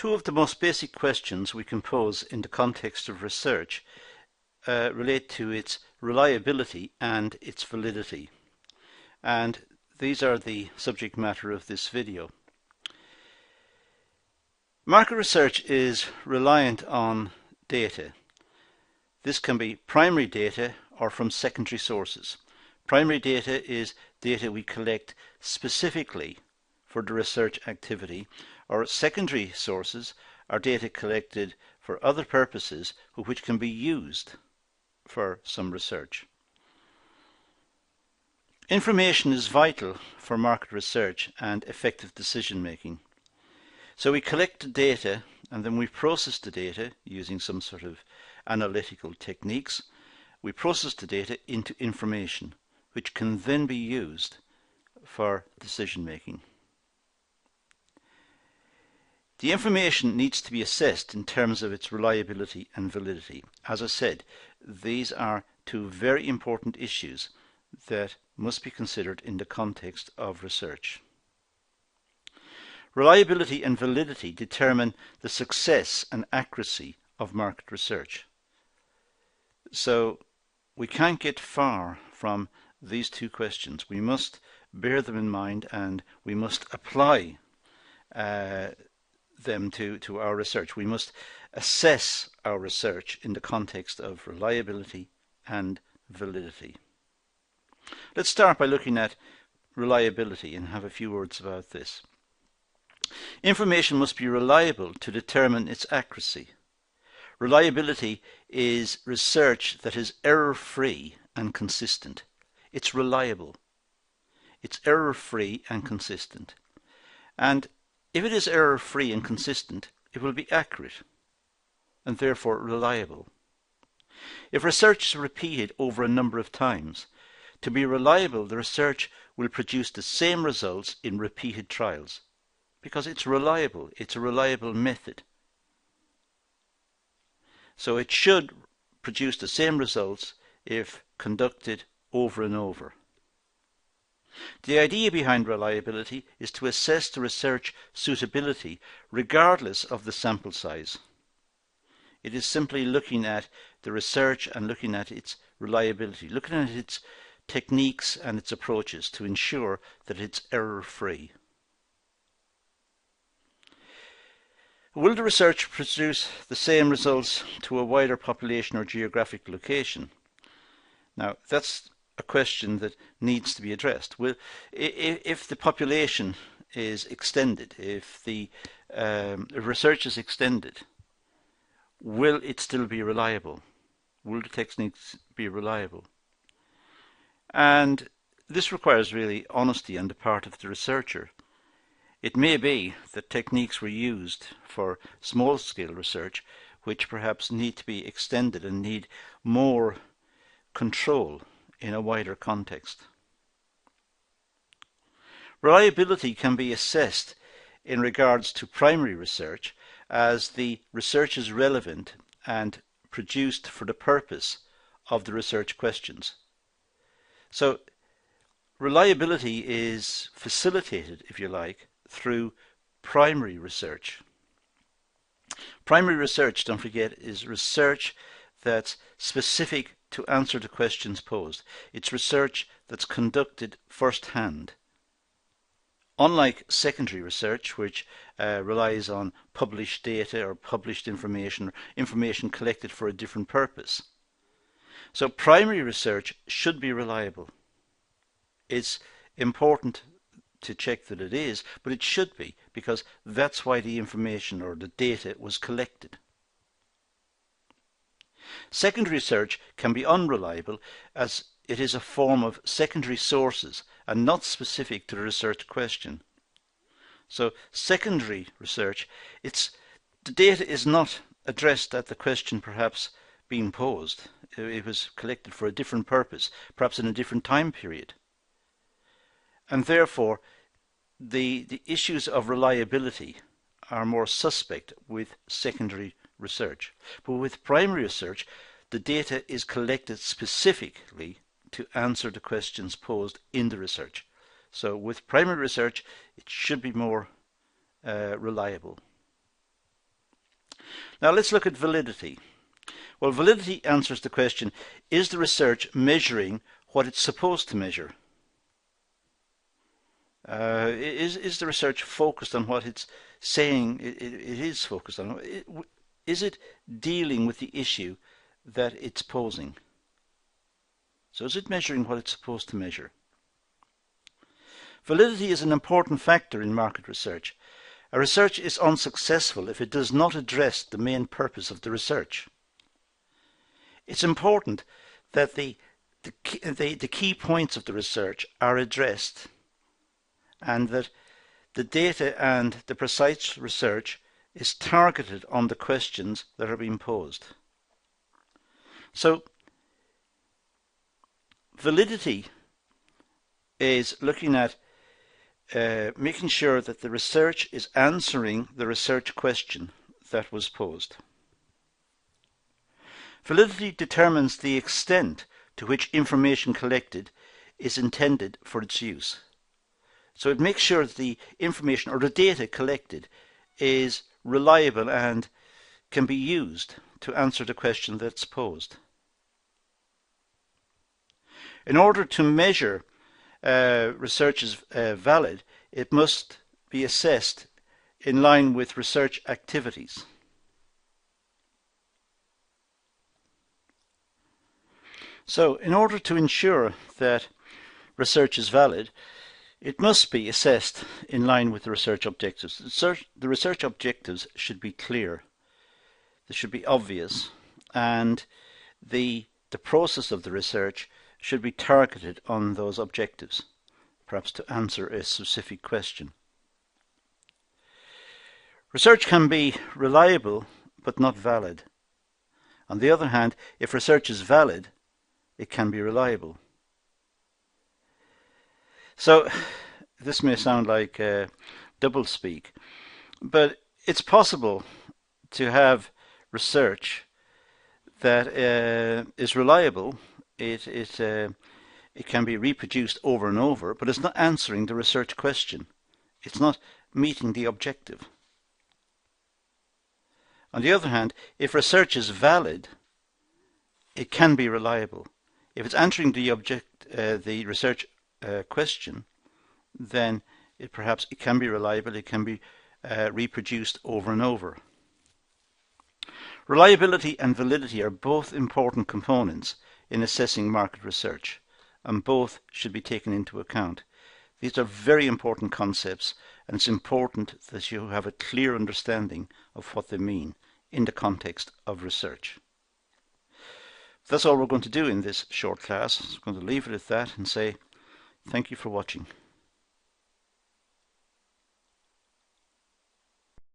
Two of the most basic questions we can pose in the context of research relate to its reliability and its validity. And these are the subject matter of this video. Market research is reliant on data. This can be primary data or from secondary sources. Primary data is data we collect specifically for the research activity, or secondary sources are data collected for other purposes which can be used for some research. Information is vital for market research and effective decision making. So we collect the data and then we process the data using some sort of analytical techniques. We process the data into information which can then be used for decision making. The information needs to be assessed in terms of its reliability and validity. As I said, these are two very important issues that must be considered in the context of research. Reliability and validity determine the success and accuracy of market research. So we can't get far from these two questions. We must bear them in mind and we must apply them to our research. We must assess our research in the context of reliability and validity. Let's start by looking at reliability and have a few words about this. Information must be reliable to determine its accuracy. Reliability is research that is error-free and consistent. It's reliable. It's error-free and consistent. And if it is error-free and consistent, it will be accurate and therefore reliable. If research is repeated over a number of times, to be reliable, the research will produce the same results in repeated trials because it's reliable. It's a reliable method. So it should produce the same results if conducted over and over. The idea behind reliability is to assess the research suitability regardless of the sample size. It is simply looking at the research and looking at its reliability, looking at its techniques and its approaches to ensure that it's error-free. Will the research produce the same results to a wider population or geographic location? Now, that's a question that needs to be addressed. Well, if the population is extended, if the research is extended, will it still be reliable? Will the techniques be reliable? And this requires really honesty on the part of the researcher. It may be that techniques were used for small-scale research which perhaps need to be extended and need more control in a wider context. Reliability can be assessed in regards to primary research as the research is relevant and produced for the purpose of the research questions. So reliability is facilitated, if you like, through primary research. Primary research, don't forget, is research that's specific to answer the questions posed. It's research that's conducted first-hand. Unlike secondary research, which relies on published data or published information or information collected for a different purpose. So primary research should be reliable. It's important to check that it is, but it should be, because that's why the information or the data was collected. Secondary research can be unreliable as it is a form of secondary sources and not specific to the research question. So secondary research, the data is not addressed at the question perhaps being posed. It was collected for a different purpose, perhaps in a different time period. And therefore, the issues of reliability are more suspect with secondary research. But with primary research, the data is collected specifically to answer the questions posed in the research. So with primary research, it should be more reliable. Now let's look at validity. Well, validity answers the question, is the research measuring what it's supposed to measure? Is the research focused on what it's saying it is focused on? Is it dealing with the issue that it's posing? So is it measuring what it's supposed to measure? Validity is an important factor in market research. A research is unsuccessful if it does not address the main purpose of the research. It's important that the key points of the research are addressed, and that the data and the precise research is targeted on the questions that are being posed. So validity is looking at making sure that the research is answering the research question that was posed. Validity determines the extent to which information collected is intended for its use. So it makes sure that the information or the data collected is reliable and can be used to answer the question that's posed. In order to measure research is valid, it must be assessed in line with research activities. So in order to ensure that research is valid, it must be assessed in line with the research objectives. The research objectives should be clear, they should be obvious, and the process of the research should be targeted on those objectives, perhaps to answer a specific question. Research can be reliable but not valid. On the other hand, if research is valid, it can be reliable. So this may sound like doublespeak, but it's possible to have research that is reliable. It can be reproduced over and over, but it's not answering the research question. It's not meeting the objective. On the other hand, if research is valid, it can be reliable. If it's answering the research question, then perhaps it can be reliable, it can be reproduced over and over. Reliability and validity are both important components in assessing market research, and both should be taken into account. These are very important concepts, and it's important that you have a clear understanding of what they mean in the context of research. That's all we're going to do in this short class. I'm going to leave it at that and say thank you for watching.